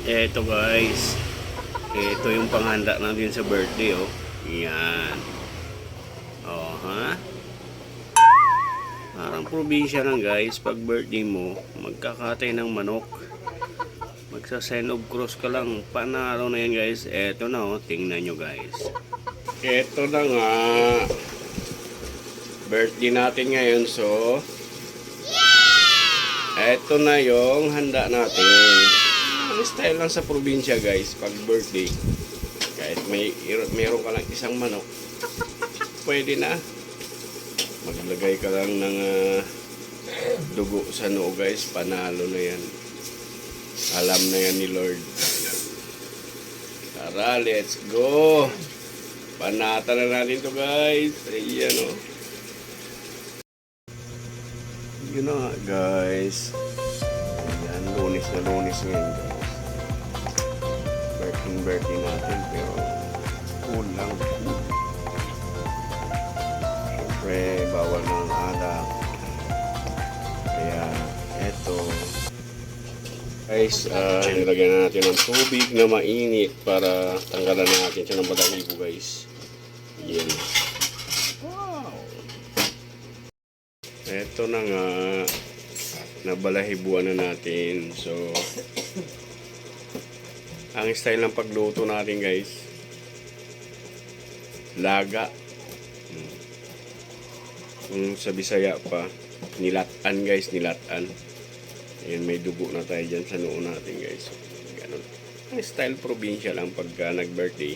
Eto guys, ito yung panghanda natin sa birthday, oh. Yan. Oh, ha? Parang probinsya lang guys, pag birthday mo, magkakatay ng manok. Magsa-sign of cross ka lang, panalo na yan guys. Eto na, oh, tingnan nyo guys. Eto na nga. Birthday natin ngayon, so eto na yung handa natin. Ang style lang sa probinsya guys, pag birthday, kahit mayroon ka lang isang manok, pwede na. Maglagay ka lang ng dugo sa noo guys, panalo na yan. Alam na yan ni Lord. Tara, let's go. Panata na natin to guys. Ayan, oh. Yun na nga guys. Ayan, lunes na lunes ngayon guys. Birthday natin, pero kulang. Siyempre, bawal ng alak. Kaya, eto. Guys, nilagyan na natin ng tubig na mainit para tanggalan natin siya ng balahibo guys. Yan. Wow! Eto na nga. Nabalahibuan na natin. So, ang style ng pagluto natin guys, laga. Kung sa Bisaya pa, nilatan guys, nilatan. Ayan, may dugo na tayo dyan sa noo natin guys. Ganun. Ang style probinsya lang pagka nag-birthday,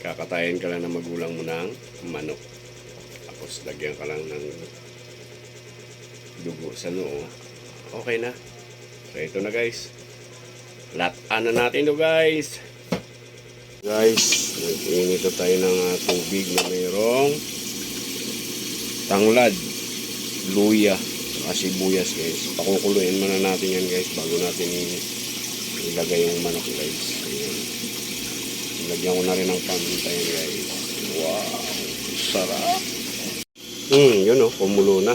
kakatayin ka lang ng magulang mo ng manok. Tapos lagyan ka lang ng dugo sa noo. Okay na. So ito na guys. Latan na natin ito guys. Guys, nag-inito tayo ng tubig na mayroong tanglad, luya, saka sibuyas guys. Pakukuluin muna natin yan guys bago natin ilagay yung manok guys. Ayan. Ilagyan ko na rin ng paminta yan guys. Wow, sarap. Yun oh, kumulo na.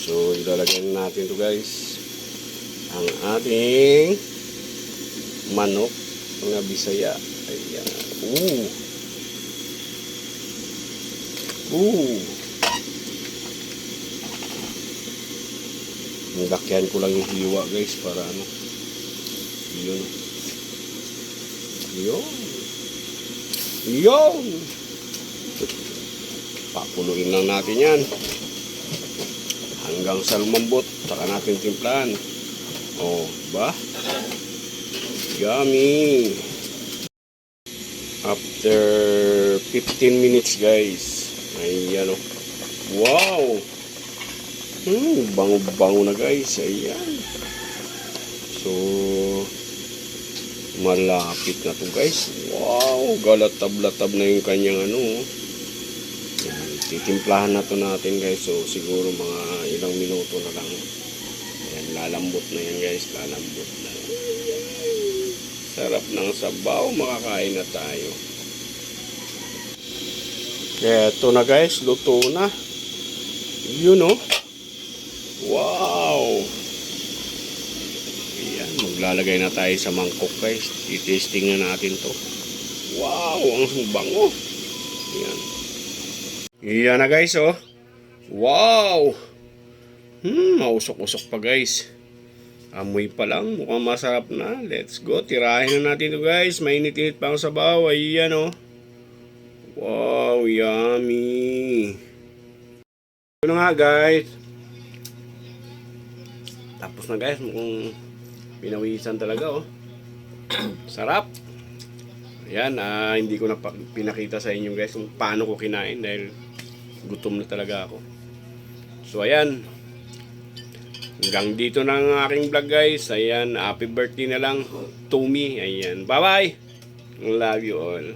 So ilalagyan natin to guys ang ating manok na Bisaya. Ayan. Nilakyan ko lang yung hiwa guys para ano. Yun. Papuluin lang natin yan hanggang sa lumambot, saka natin timplahan. Oh, ba? Yummy! After 15 minutes guys. Ayan oh. Wow! Bango-bango na guys. Ayan. So, malapit na to guys. Wow! Galatab-latab na yung kanyang ano. Titimplahan na to natin guys. So, siguro mga ilang minuto na lang. Ayan, lalambot na yan guys. Lalambot na. Sarap ng sabaw. Makakain na tayo. Eto na guys. Luto na. Yun oh. Wow! Ayan, maglalagay na tayo sa mangkok guys. I-testing na natin to. Wow! Ang bango. Ayan. Ayan na guys oh. Wow! Mausok-usok pa guys. Amoy pa lang. Mukhang masarap na. Let's go. Tirahin na natin to guys. Mainit-init pa ang sabaw. Ayan oh. Wow! Yummy! Ito na nga guys. Tapos na guys, mukhang pinawisan talaga oh. Sarap. Ayan, hindi ko na pinakita sa inyo guys kung paano ko kinain dahil gutom na talaga ako. So ayan, hanggang dito na ang aking vlog guys. Ayan, happy birthday na lang to me. Ayan, bye bye. Love you all.